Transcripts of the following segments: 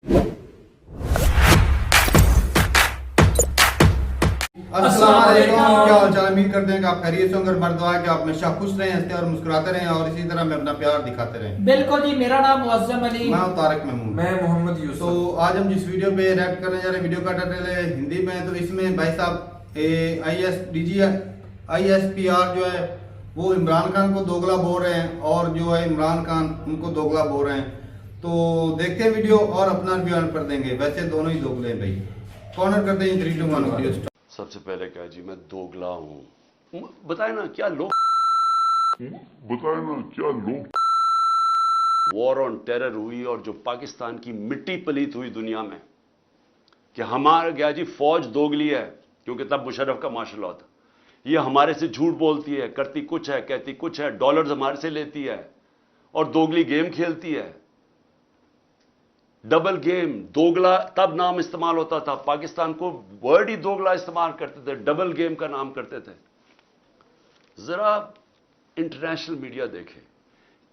अस्सलाम वालेकुम, क्या हाल चाल। उम्मीद करते हैं कि आप खैरियत से होंगे। मर्द दुआ है कि आप हमेशा खुश रहें, हंसते और मुस्कुराते रहें और इसी तरह में अपना प्यार दिखाते रहें। बिल्कुल जी, मेरा नाम मुअज्जम अली, मैं हूं तारिक महमूद। मैं मोहम्मद यूसुफ। तो आज हम जिस वीडियो पे रिएक्ट करने जा रहे हैं, वीडियो का टाइटल है हिंदी में। तो इसमें भाई साहब ISPR जो है वो इमरान खान को दोगला बोल रहे हैं और जो है इमरान खान उनको दोगला बोल रहे हैं। तो देखते हैं वीडियो और अपना रिव्यू कर देंगे। वैसे दोनों ही दोगले हैं भाई। कॉर्नर करते हैं 3, 2, 1 वीडियो स्टार्ट। सबसे पहले क्या जी, मैं दोगला हूँ। बताए ना क्या लोग वॉर ऑन टेरर हुई और जो पाकिस्तान की मिट्टी पलीत हुई दुनिया में कि हमारा क्या जी फौज दोगली है, क्योंकि तब मुशर्रफ का मार्शल लॉ था। ये हमारे से झूठ बोलती है, करती कुछ है, कहती कुछ है, डॉलर्स हमारे से लेती है और दोगली गेम खेलती है। डबल गेम, दोगला तब नाम इस्तेमाल होता था। पाकिस्तान को वर्ड ही दोगला इस्तेमाल करते थे, डबल गेम का नाम करते थे। जरा इंटरनेशनल मीडिया देखे,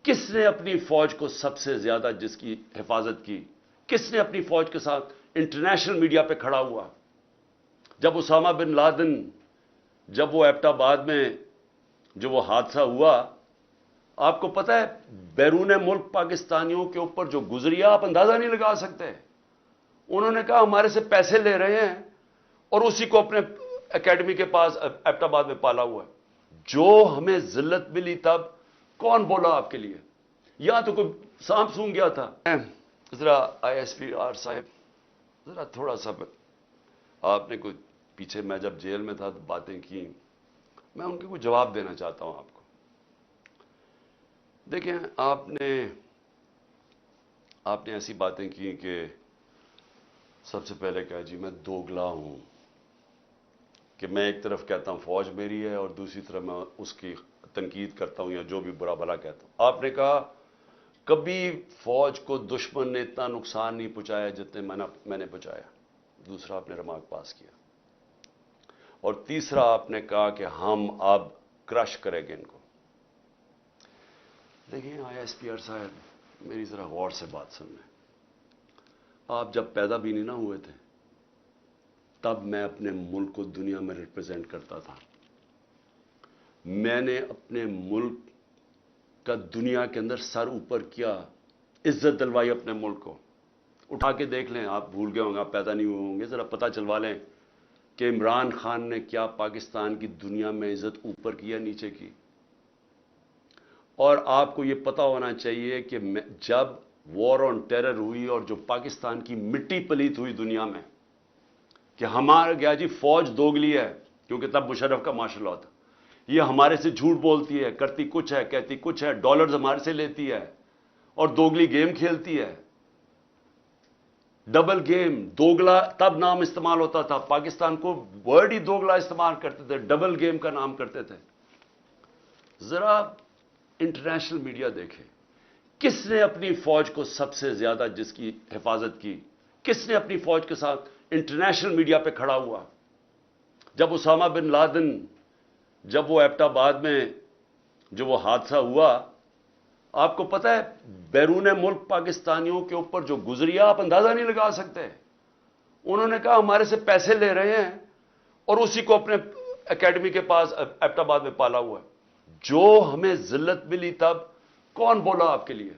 किसने अपनी फौज को सबसे ज्यादा जिसकी हिफाजत की, किसने अपनी फौज के साथ इंटरनेशनल मीडिया पे खड़ा हुआ। जब उसामा बिन लादेन, जब वो एबटाबाद में जो वो हादसा हुआ, आपको पता है बैरून मुल्क पाकिस्तानियों के ऊपर जो गुजरिया आप अंदाजा नहीं लगा सकते। उन्होंने कहा हमारे से पैसे ले रहे हैं और उसी को अपने एकेडमी के पास एबटाबाद में पाला हुआ है। जो हमें जिल्लत मिली तब कौन बोला आपके लिए? या तो कोई सांप सूंघ गया था। जरा ISPR साहब, जरा थोड़ा सा आपने कोई पीछे, मैं जब जेल में था तो बातें की, मैं उनके कोई जवाब देना चाहता हूं आपको। देखें, आपने ऐसी बातें की कि सबसे पहले क्या जी, मैं दोगला हूं, कि मैं एक तरफ कहता हूं फौज मेरी है और दूसरी तरफ मैं उसकी तनकीद करता हूं या जो भी बुरा भला कहता हूं। आपने कहा कभी फौज को दुश्मन ने इतना नुकसान नहीं पहुंचाया जितने मैंने पहुंचाया। दूसरा आपने रिमार्क पास किया और तीसरा आपने कहा कि हम अब क्रश करेंगे इनको। देखिए ISPR साहब, मेरी जरा गौर से बात सुन लें। आप जब पैदा भी नहीं ना हुए थे तब मैं अपने मुल्क को दुनिया में रिप्रेजेंट करता था। मैंने अपने मुल्क का दुनिया के अंदर सर ऊपर किया, इज्जत दिलवाई अपने मुल्क को। उठा के देख लें, आप भूल गए होंगे, आप पैदा नहीं हुए होंगे, जरा पता चलवा लें कि इमरान खान ने क्या पाकिस्तान की दुनिया में इज्जत ऊपर की या नीचे की। और आपको यह पता होना चाहिए कि जब वॉर ऑन टेरर हुई और जो पाकिस्तान की मिट्टी पलीत हुई दुनिया में कि हमारा क्या जी फौज दोगली है, क्योंकि तब मुशर्रफ का मार्शल लॉ था। ये हमारे से झूठ बोलती है, करती कुछ है, कहती कुछ है, डॉलर्स हमारे से लेती है और दोगली गेम खेलती है। डबल गेम, दोगला तब नाम इस्तेमाल होता था। पाकिस्तान को वर्ड ही दोगला इस्तेमाल करते थे, डबल गेम का नाम करते थे। जरा इंटरनेशनल मीडिया देखे, किसने अपनी फौज को सबसे ज्यादा जिसकी हिफाजत की, किसने अपनी फौज के साथ इंटरनेशनल मीडिया पे खड़ा हुआ। जब उसामा बिन लादेन, जब वो एबटाबाद में जो वो हादसा हुआ, आपको पता है बैरून मुल्क पाकिस्तानियों के ऊपर जो गुजरिया आप अंदाजा नहीं लगा सकते। उन्होंने कहा हमारे से पैसे ले रहे हैं और उसी को अपने एकेडमी के पास एबटाबाद में पाला हुआ है। जो हमें जिल्लत मिली तब कौन बोला आपके लिए?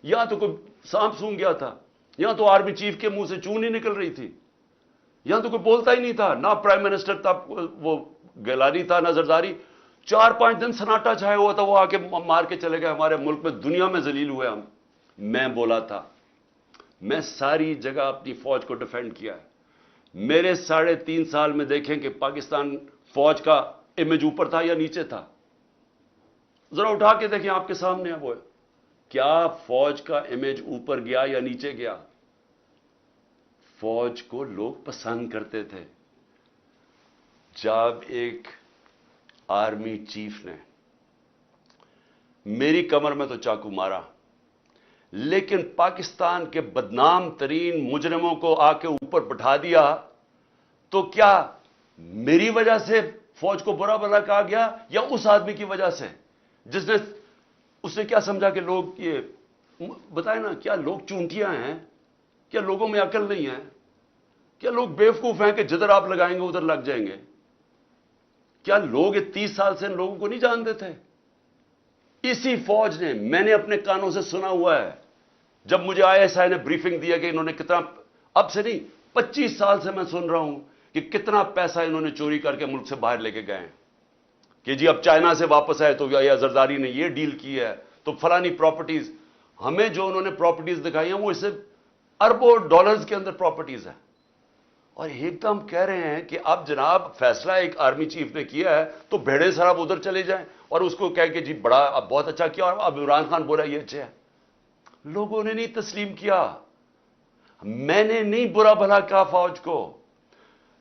या तो कोई सांप सूंघ गया था, या तो आर्मी चीफ के मुंह से चून ही निकल रही थी, या तो कोई बोलता ही नहीं था। ना प्राइम मिनिस्टर तब वो गिलानी था, ना जरदारी। 4-5 दिन सन्नाटा छाया हुआ था, वो आके मार के चले गए। हमारे मुल्क में दुनिया में जलील हुए हम। मैं बोला था, मैं सारी जगह अपनी फौज को डिफेंड किया है। मेरे 3.5 साल में देखें कि पाकिस्तान फौज का इमेज ऊपर था या नीचे था। जरा उठा के देखें, आपके सामने है वो। क्या फौज का इमेज ऊपर गया या नीचे गया? फौज को लोग पसंद करते थे। जब एक आर्मी चीफ ने मेरी कमर में तो चाकू मारा, लेकिन पाकिस्तान के बदनाम तरीन मुजरिमों को आके ऊपर बैठा दिया, तो क्या मेरी वजह से फौज को बुरा भला कहा गया या उस आदमी की वजह से जिसने, उसने क्या समझा कि लोग ये, बताए ना क्या लोग चूंटियां हैं? क्या लोगों में अकल नहीं है? क्या लोग बेवकूफ हैं कि जिधर आप लगाएंगे उधर लग जाएंगे? क्या लोग 30 साल से इन लोगों को नहीं जानते थे? इसी फौज ने, मैंने अपने कानों से सुना हुआ है, जब मुझे आईएसआई ने ब्रीफिंग दिया कि इन्होंने कितना, अब से नहीं 25 साल से मैं सुन रहा हूं कि कितना पैसा इन्होंने चोरी करके मुल्क से बाहर लेके गए हैं, कि जी अब चाइना से वापस आए तो या जरदारी ने ये डील की है, तो फलानी प्रॉपर्टीज, हमें जो उन्होंने प्रॉपर्टीज दिखाई हैं वो इससे अरबों डॉलर्स के अंदर प्रॉपर्टीज है। और एकदम कह रहे हैं कि अब जनाब फैसला एक आर्मी चीफ ने किया है तो भेड़े शराब उधर चले जाएं, और उसको कह के जी बड़ा अब बहुत अच्छा किया, और अब इमरान खान बोला ये अच्छा है। लोगों ने नहीं तस्लीम किया। मैंने नहीं बुरा भला कहा फौज को,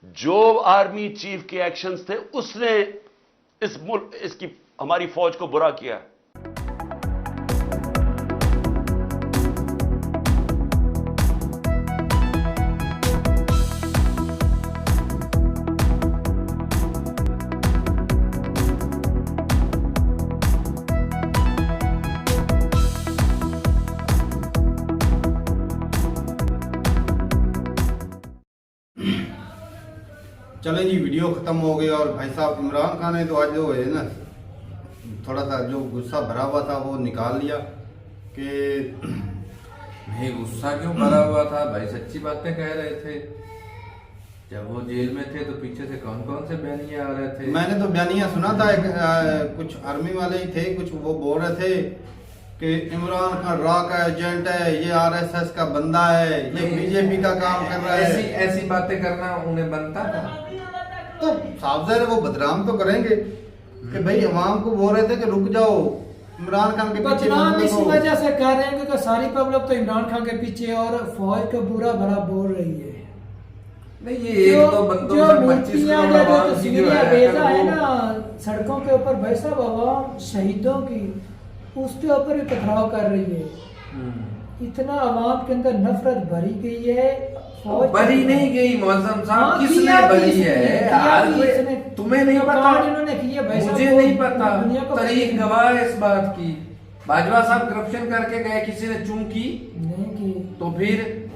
जो आर्मी चीफ के एक्शंस थे उसने इस मुल्क, इसकी हमारी फौज को बुरा किया। चलें जी, वीडियो ख़त्म हो गई। और भाई साहब इमरान खान ने तो आज जो है ना थोड़ा सा जो गुस्सा भरा हुआ था वो निकाल लिया कि नहीं, गुस्सा क्यों भरा हुआ था भाई? सच्ची बातें कह रहे थे। जब वो जेल में थे तो पीछे से कौन कौन से बयानिए आ रहे थे? मैंने तो बयानिया सुना था, कुछ आर्मी वाले ही थे, कुछ वो बोल रहे थे कि इमरान खान रॉ का एजेंट है, ये आरएसएस का बंदा है, ये बीजेपी का काम कर रहा है। ऐसी बातें करना उन्हें बनता था? तो साफ ज़ाहिर है वो बदनाम तो करेंगे कि भाई अवाम को बोल रहे थे कि रुक जाओ, इमरान खान के पीछे बदनाम इसी वजह से कर रहे हैं क्योंकि सारी पब्लिक तो इमरान खान के पीछे और फौज को बुरा भला बोल रही है। नहीं, ये एक दो बंदों जो से 25 मूर्तियां करोड़ जो आवाम की जो तस्वीरें भेजा है वो- ना सड़कों के ऊपर, भाई साहब अवाम शहीदों की उसके ऊपर भी पथराव कर रही है। इतना अवाम के अंदर नफरत भरी गई है। फौज भरी नहीं गई मुअज्जम साहब, हाँ, किसने किया भी भरी इसने, है? किया हाल भी में इसने। तुम्हें नहीं जो पता? कांड इन्होंने किए भाई साहब, मुझे वो नहीं पता, दुनिया को तारीख गवाह है इस बात की। बाजवा साहब करप्शन करके गए, किसी ने चूं की नहीं की, तो फिर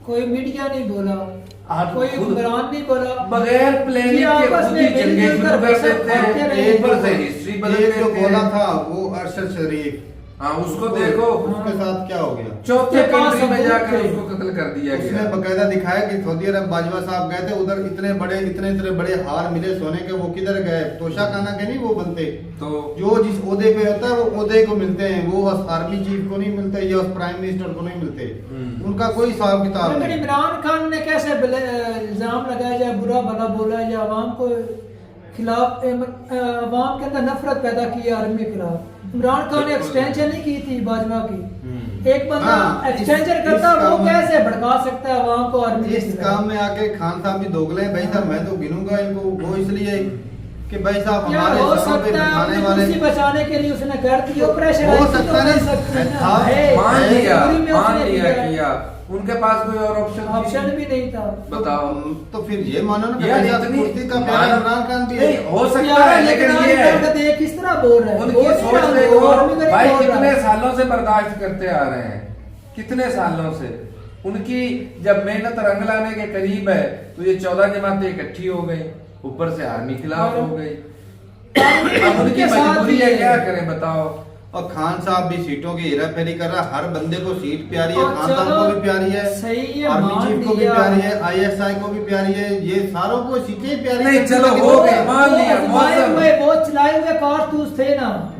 कोई मीडिया नहीं बोला, आप कोई खुद हुक्मरान नहीं बोला, बगैर प्लानिंग ये के आपस खुद में ही जंगे मिलजुल शुरू कर कर सब देते खाते हैं, रहे। ऊपर से हिस्ट्री बदल एक जो देते बोला हैं। था वो अरशद शरीफ, हाँ, उसको देखो उसके साथ क्या हो गया। चौथे उसके पास कंट्री में सबूत जाकर थे। उसको कत्ल कर दिया उसने गया। बकायदा दिखाया कि सऊदी अरब बाजवा साहब गए थे, उधर इतने बड़े हार मिले सोने के, वो किधर गए? तोशा खाना के नहीं वो बनते, तो जो जिस ओहदे पे होता है वो ओहदे को मिलते हैं, वो उस आर्मी चीफ को नहीं मिलते या उस प्राइम मिनिस्टर को नहीं मिलते, उनका कोई हिसाब किताब लेकिन नहीं। इमरान खान ने कैसे इल्जाम लगाया जाए, बुरा भला बोला या अवाम को खिलाफ, अवाम के अंदर नफरत पैदा की है आर्मी के खिलाफ। इमरान खान ने एक्सटेंशन नहीं की थी बाजवा की, एक बंदा हाँ, एक्सटेंशन इस करता वो काम में- कैसे भड़का सकता है अवाम को आर्मी इस काम में आके खान साहब भी दोगले हैं भाई साहब, मैं तो गिनूंगा इनको वो इसलिए कि भाई साहब क्या हमारे हो सरों पे सकता है? बिठाने अपनी वाले कुर्सी बचाने के लिए उसने कर दी ऑपरेशन, हो ऐसी तो सकता कर नहीं, सकती है ना। था, है, मान लिया मजबूरी में उसने किया, उनके पास कोई और ऑप्शन भी नहीं था। बताओ। तो फिर ये मानो ना कि यार भाई साहब इतनी- कुर्सी का प्यारा इमरान खान भी है। नहीं, हो सकता यार, है, लेकिन ये इमरान है खान देख किस तरह बोल रहे हैं, उनकी बोल नहीं सोच रहा, देखो वो आर्मी का नहीं भाई, बोल रहा। कितने सालों से बर्दाश्त करते आ रहे हैं, कितने सालों से। उनकी जब मेहनत रंग लाने के करीब है तो ये 14 जमातें इकट्ठी हो गई, ऊपर से आर्मी खिलाफ हो गई। अब उनकी मजबूरी है, क्या करें बताओ। और खान साहब भी सीटों की हेरा फेरी कर रहा है, हर बंदे को सीट प्यारी है, और खान साहब चलो, को भी प्यारी है, सही है, आर्मी मान चीफ को भी लिया। प्यारी है, आईएसआई को भी प्यारी है, ये सारों को सीटें प्यारी नहीं, हैं। चलो, हो गए, मान लिया, मौसम। वो चलाए हुए कारतूस थे ना,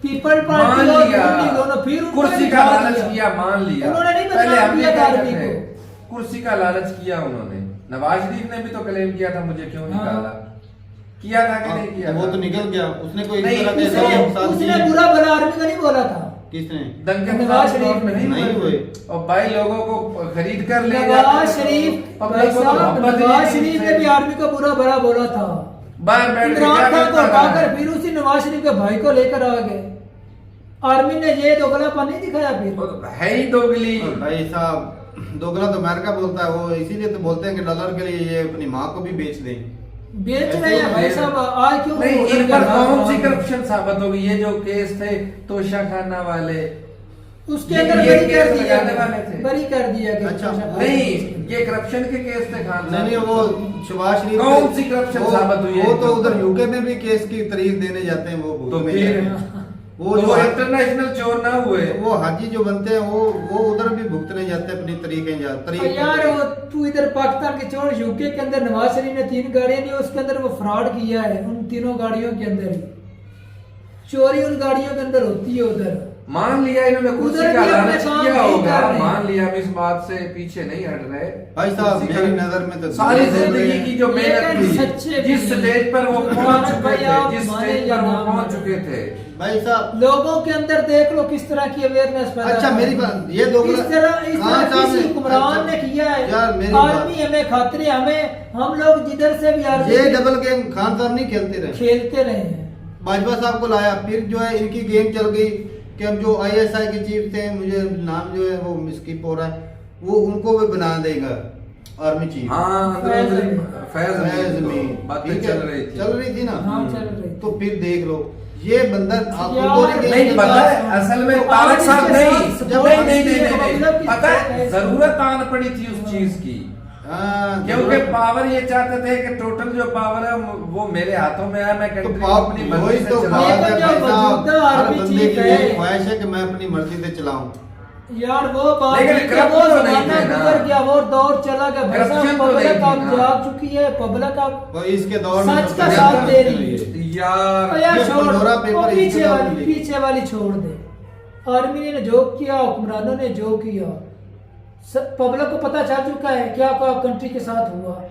पीपल मान पार्टी और लिया, UDP दोनों, फिर उनको कुर्सी भी का निकाल लालच दिया। किया, मान लिया। उन्होंने नहीं पहले बदनाम हमने किया क्या आर्मी कहते को। हैं, कुर्सी का लालच किया उन्होंने। नवाज शरीफ ने भी तो क्लेम किया था, मुझे क्यों हाँ। निकाला, किया था कि नहीं किया वो था? तो निकल गया, उसने कोई इस नहीं, तरह के उसने बुरा भला आर्मी का नहीं बोला था। किसने दंगे नवाज फसाद शरीफ में नहीं हुए। और भाई लोगों को खरीद कर ले नवाज शरीफ, पब्लिक को तो मोहब्बत ही नवाज नहीं शरीफ ने थी। भी आर्मी को बुरा भला बोला था। बाहर बैठ के इमरान क्या खान को करता रहा? हटाकर फिर उसी नवाज शरीफ के भाई को लेकर आ गए। आर्मी ने ये दोगलापन नहीं दिखाया फिर। वो तो है ही दोगली। और भाई साहब दोगला तो अमेरिका बोलता है, वो इसीलिए तो बोलते हैं कि डॉलर के लिए ये अपनी माँ को भी बेच दें। बेच रहे हैं भाई साहब, आज क्यों नहीं, होटल इन के पर बाहर कौन सी वहाँ- करप्शन साबित होगी? ये जो केस थे तोशा खाना वाले, उसके ये- अंदर ये बरी कर केस दिया लगाने वाले थे। बरी कर दिया गया। अच्छा, नहीं, ये करप्शन के केस थे खान नहीं साहब। वो शहबाज शरीफ कौन सी corruption साबित हुई है वो तो इनके उधर ऊपर? यूके में भी केस की तारीख देने जाते हैं वो तो भूत में फिर जाते हैं। वो तो जो वो इंटरनेशनल चोर ना हुए। वो हाजी जो बनते हैं वो उधर भी भुगतने जाते हैं अपनी तरीके यार वो तू इधर पाकिस्तान के छोड़ यूके के अंदर नवाज शरीफ ने 3 गाड़ियां ली, उसके अंदर वो फ्रॉड किया है उन तीनों गाड़ियों के अंदर ही। चोरी उन गाड़ियों के अंदर होती है उधर। मान लिया इन्होंने कुर्सी उधर का भी अपने लालच काम किया नहीं होगा, कर रहे। मान लिया हम इस बात से पीछे नहीं हट रहे। भाई साहब, कुर्सी मेरी का- नजर में तो सारी दोनों जिंदगी की जो मेहनत लेकिन थी, सच्चे जिस भी स्टेज पर वो जो पहुंच भारत चुके भाई थे, आप जिस माने स्टेज या पर वो ना पहुंच माने। चुके थे, भाई साहब लोगों के अंदर देख लो किस तरह की अवेयरनेस पैदा अच्छा हो मेरी रही है। बात ये दो इस तरह किसी हुक्मरान ने किया है। यार मेरी आर्मी हमें खातिर हमें हम लोग जिधर से भी आर्मी ये डबल गेम खान साहब नहीं खेलते रहे। खेलते रहे हैं। बाजवा साहब को लाया, फिर जो है इनकी गेम चल गई कि हम जो आईएसआई के चीफ थे, मुझे नाम जो है वो मिसकिप हो रहा है, वो उनको भी बना देगा आर्मी चीफ। हाँ फैज फैज में में बातें ठीक है, चल रही थी ना। हाँ चल रही। तो फिर देख लो ये बंदा आप यार, फुटबॉल की नहीं गेम पता के है बाद- असल में तो तारक आज साहब इसके नहीं साथ नहीं support नहीं किसी नहीं का नहीं मतलब किस पता तरह है है? जरूरत आन पड़ी थी उस चीज की, हाँ, क्योंकि जरूरत- पावर ये चाहते थे कि टोटल जो पावर है वो मेरे हाथों में है, मैं तो कंट्री को पाप अपनी वही मर्जी तो से बात चलाऊं। है लेकिन भाई जो साहब, मौजूदा हर आर्मी बंदे चीफ की है। यही ख्वाहिश है कि मैं अपनी मर्जी से चलाऊं। यार वो बात लेकिन ठीक है, वो corrupt तो नहीं जमाना थे ना। गुजर गया, वो दौर चला गया। भाई साहब Corruption तो पब्लिक नहीं थी अब ना। जाग चुकी है, पब्लिक अब तो इसके दौर में सच तो का क्या साथ कर दे सकते रही हैं है। ये? यार यार ये छोड़, पंडोरा वो पेपर पीछे इसके बाद वाली मिलेगी। पीछे वाली छोड़ दे। आर्मी ने जो किया, हुक्मरानों ने जो किया, पब्लिक को पता चल चुका है क्या क्या कंट्री के साथ हुआ।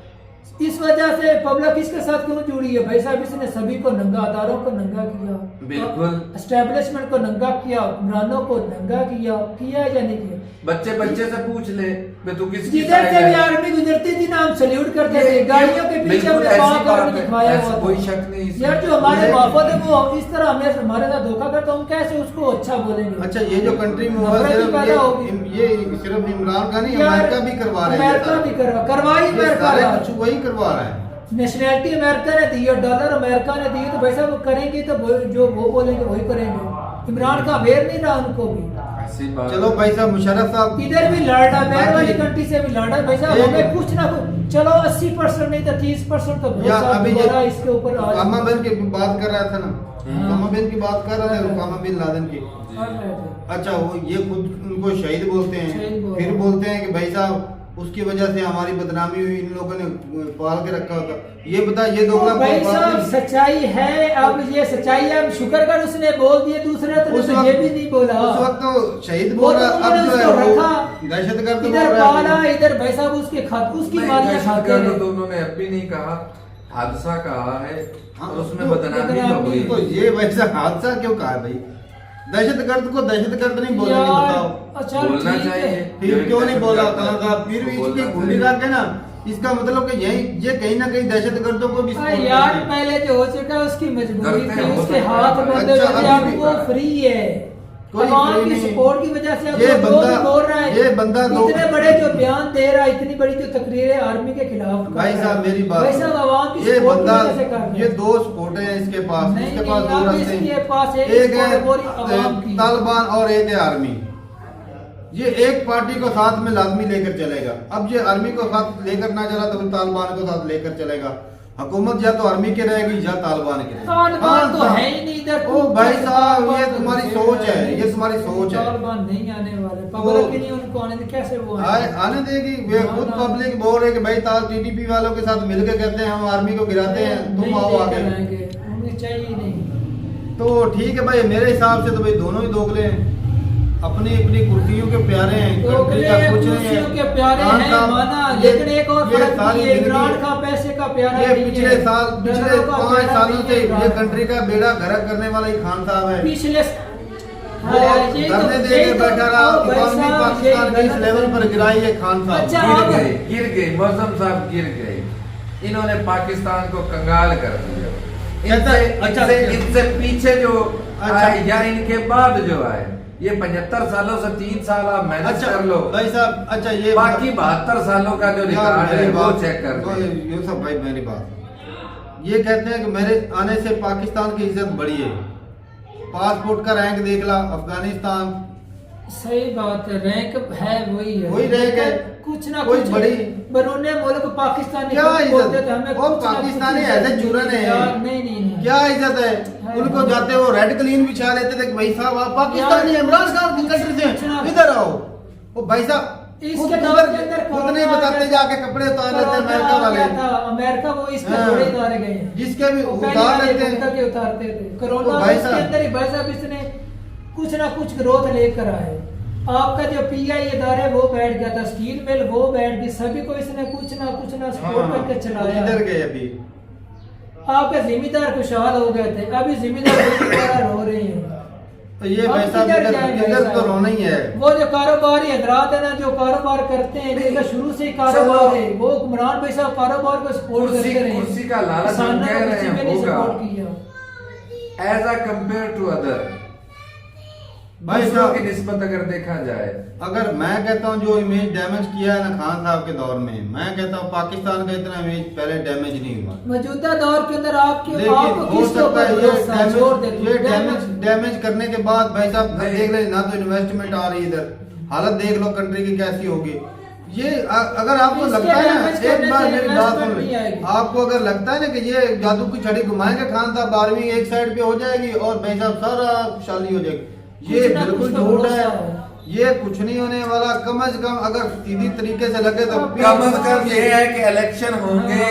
इस वजह से पब्लिक इसके साथ क्यों जुड़ी है? भाई साहब इसने सभी को नंगा, अदारों को नंगा किया, बिल्कुल। एस्टेब्लिशमेंट को नंगा किया, हुक्मरानों को नंगा किया है या नहीं किया? बच्चे से पूछ ले मैं तू किस जिधर से भी आर्मी गुजरती थी ना हम सैल्यूट करते थे, गाड़ियों के पीछे बिल्कुल हमने ऐसी पाँव बात करके है, दिखवाया ऐसा हुआ था। कोई शक नहीं इसमें। यार जो हमारे ये- बापों थे वो इस तरह हमारे साथ धोखा करते, हम कैसे उसको अच्छा बोलेंगे? अच्छा ये जो कंट्री में हुआ नफरत ही पैदा होगी। ये सिर्फ इमरान खान नहीं, यार, अमेरिका भी करवा रहे हैं। अमेरिका भी करवाई, ये अमेरिका सारे का। कुछ वही करवा रहा है। नेशनैलिटी अमेरिका ने दी और डॉलर अमेरिका ने दिए, तो भाई साहब वो करेंगे तो जो वो बोलेंगे वही करेंगे। इमरान का अवेयर नहीं रहा उनको भी। ऐसी बात चलो भाई साहब मुशर्रफ साहब इधर भी लड़ा, बैर वाली बाकी- कंट्री से भी लड़ा। भाई साहब एक- हमें कुछ ना कुछ, चलो 80% नहीं तो 30% तो या भरोसा अभी दोबारा इसके ऊपर आ उसामा बिन की बात कर रहा था ना, हाँ। उसामा बिन की बात कर रहे थे, उसामा बिन लादेन की। कर रहे थे। अच्छा वो ये खुद उनको शहीद बोलते हैं, शहीद बोल फिर रहे हैं। बोलते हैं कि भाई साहब उसकी वजह से हमारी बदनामी हुई, इन लोगों ने पाल के रखा होता। ये बता ये दोगला तो भाई बात साहब नहीं। सच्चाई है, अब ये सच्चाई है, अब शुक्र कर उसने बोल दिए, दूसरे तो उस ये वक्त- भी नहीं बोला। उस वक्त तो शहीद वो बोल तो रहा, अब उन्होंने जो है उसको वो रखा, दहशतगर्द बोल इधर रहा पाला, है। इधर भाई साहब उसकी मारियां खाते तो रहे। उन्होंने अब भी नहीं कहा, हादसा कहा है हाँ, और उसमें तो बदनामी तो बदनामी हुई। तो ये वैसा हादसा क्यों कहा है भाई? दहशतगर्द को दहशतगर्द नहीं बोलेंगे, यार, बताओ अच्छा बोलना ठीक है। चाहिए। फिर क्यों नहीं बोला कहा? फिर भी बोलना इसकी गुंडी चाहिए। रख के ना, इसका मतलब कि यही ये कहीं ना कहीं दहशतगर्दों को भी अरे support यार करते हैं। पहले जो हो चुका है उसकी मजबूरी करते थी, हैं, हो उसके सकता हाथ है। बंधे अच्छा, हुए थे, अभी अब वो भी फ्री है। कोई अवाम free की नहीं। सपोर्ट की वजह से अब ये जो बंदा- भी बोल रहा है, ये बंदा दो- इतने बड़े जो बयान दे रहा है, इतनी बड़ी जो तकरीर है आर्मी के खिलाफ कर भाई रहा है। साहब मेरी बात भाई साहब अवाम की ये सपोर्ट की बंदा वजह से कर रहा है। ये दो सपोर्ट हैं इसके पास, नहीं, इसके नहीं, पास दो अब रास्ते हैं। इसके पास एक एक support है, वो है अवाम की। तालिबान और एक है आर्मी। ये एक पार्टी को साथ में लाजमी लेकर चलेगा। अब ये आर्मी को साथ लेकर ना चला तो फिर तालिबान को साथ लेकर चलेगा। हुकूमत या तो आर्मी की रहेगी या तालिबान की रहेगी। तालिबान तो हाँ, है ही नहीं इधर। ओ भाई साहब ये तालिबान तो तुम्हारी दूसरे सोच है, हैं। ये तुम्हारी सोच है। तालिबान नहीं आने वाले, पब्लिक ही नहीं उनको आने दे, कैसे वो आएंगे? आने देगी। वे ना, खुद ना। पब्लिक बोल रहे कि भाई ताल टीडीपी वालों के साथ मिलकर कहते हैं हम आर्मी को गिराते हैं, नहीं तुम आओ लेकर आगे। आएंगे, उन्हें चाहिए ही नहीं। तो ठीक है भाई, मेरे हिसाब से तो भाई दोनों ही दोगले हैं, अपनी अपनी कुर्सियों के प्यारे हैं, कंट्री का कुछ नहीं कुर्सियों है। के प्यारे खान हैं साहब, माना, ये- लेकिन एक और ये फर्क सारी भी है, जिंदगी- इमरान खान पैसे का प्यारा ये नहीं है। पिछले साल पिछले डॉलरों का 5 प्यारा सालों नहीं से है ये इमरान। कंट्री का बेड़ा गर्क करने वाला ही खान साहब है। पिछले वो धरने दे के बैठा रहा, इकोनॉमी पाकिस्तान के इस लेवल पर गिराई है खान साहब। अच्छा, गिर गए मौसम साहब गिर गए। इन्होंने पाकिस्तान को कंगाल कर दिया। अच्छा, इनसे पीछे जो अच्छा। आए या इनके बाद जो आए, ये 75 सालों से 3 साल आप मेहनत अच्छा कर लो, भाई साहब, अच्छा ये बाकी 72 सालों का जो रिकॉर्ड है वो चेक कर तो लो। यूसुफ भाई मेरी बात, ये कहते हैं कि मेरे आने से पाकिस्तान की इज्जत बढ़ी है। पासपोर्ट का रैंक देख ला, अफगानिस्तान सही बात है, रैंक है वही है, वही रैंक है। कुछ ना कोई कुछ बड़ी बरूने मुल्क पाकिस्तानी क्या बोलते इज्जत थे, हमें वो कुछ ना कुछ पाकिस्तानी इज्जत ऐसे चूरन है यार, नहीं क्या इज्जत है उनको जाते वो रेड क्लीन बिछा लेते थे कि भाई साहब आप पाकिस्तानी यार, इमरान खान की कंट्री से कुछ ना- इधर आओ। वो भाई साहब इसके दौर के अंदर खुद नहीं बताते जाके कपड़े उतार लेते हैं अमेरिका वाले। अमेरिका वो इसके हाँ। थोड़े उतारे गए हैं, जिसके भी वो पहले उतार वाले लेते हैं। भुगता के उतारते थे। तो कोरोना भाई इसके साहब- अंदर ही भाई साहब इसने कुछ ना कुछ ग्रोथ लेकर आए। आपका जो पीआई इदारे वो बैठ गया था, स्टील मिल वो बैठ गई, सभी को इसने कुछ ना सपोर्ट करके चलाया। किधर गए अभी? आपके जिम्मेदार खुशहाल हो गए थे, अभी जिम्मेदार रो रहे हैं। तो ये अब भाई साहब किधर इधर जाएं भाई इधर तो साहब? रोना ही है। वो जो कारोबारी हजरात है ना, जो कारोबार करते हैं, जिनका शुरू से ही कारोबार है, वो इमरान भाई साहब कारोबार को सपोर्ट कुर्सी- करते रहे। कुर्सी का लालच हम किसानों कह को रहे किसी हैं, में नहीं होगा। सपोर्ट किया। As a compare to other भाई दूसरों साहब- की निस्बत अगर देखा जाए, अगर मैं कहता हूँ जो इमेज डैमेज किया है ना खान साहब के दौर में, मैं कहता हूँ पाकिस्तान का इतना इमेज पहले डैमेज नहीं हुआ। मौजूदा दौर के अंदर आपको लेकिन हो किसके सकता है ऊपर भरोसा जोर देते ये हो? डैमेज करने के बाद भाई साहब नहीं। देख ले ना तो इन्वेस्टमेंट आ रही इधर, हालत देख लो कंट्री की कैसी होगी। ये अगर आपको इसके लगता है ना, damage एक करने बार से मेरी बात सुन investment नहीं ले, आएगी। आपको अगर लगता है ना कि ये जादू की छड़ी घुमाएंगे खान साहब 12वीं एक साइड पे हो जाएगी और भाई साहब सारा खुशहाली हो जाएगी, ये कुछ ना बिल्कुल कुछ तो झूठ भरोसा है। है। ये कुछ नहीं होने वाला। कम से कम अगर सीधी तरीके से लगे तो कम से कम ये है कि इलेक्शन होंगे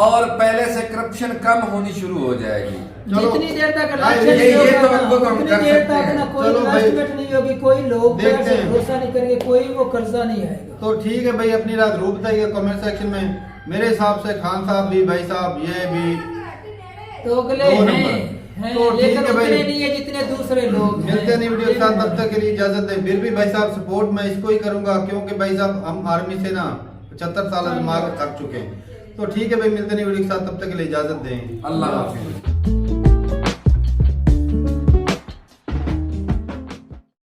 और पहले से करप्शन कम होनी शुरू हो जाएगी। चलो। जितनी देर तक हाँ, इलेक्शन ये नहीं तो होगा हमको तो ना, हम उतनी कर देर सकते तक हैं। ना कोई चलो भाई, इन्वेस्टमेंट नहीं होगी, कोई लोग देखते पैसे हैं। भरोसा नहीं करेंगे, कोई वो कर्जा नहीं आएगा। तो ठीक है भाई, अपनी रात रू बताइए कमेंट सेक्शन में। मेरे हिसाब से खान साहब भी भाई साहब ये भी दोगले दो हैं, नंबर। हैं, तो ठीक लेकिन है भाई। उतने नहीं है जितने दूसरे लोग हैं। मिलते नहीं वीडियो के साथ, तब तक के लिए इजाजत दें। फिर भी भाई साहब सपोर्ट मैं इसको ही करूंगा क्योंकि भाई साहब हम आर्मी से ना 75 साल दिमाग थक चुके हैं। तो ठीक है भाई, मिलते नहीं वीडियो के साथ, तब तक के लिए इजाजत दें। अल्लाह हाफिज।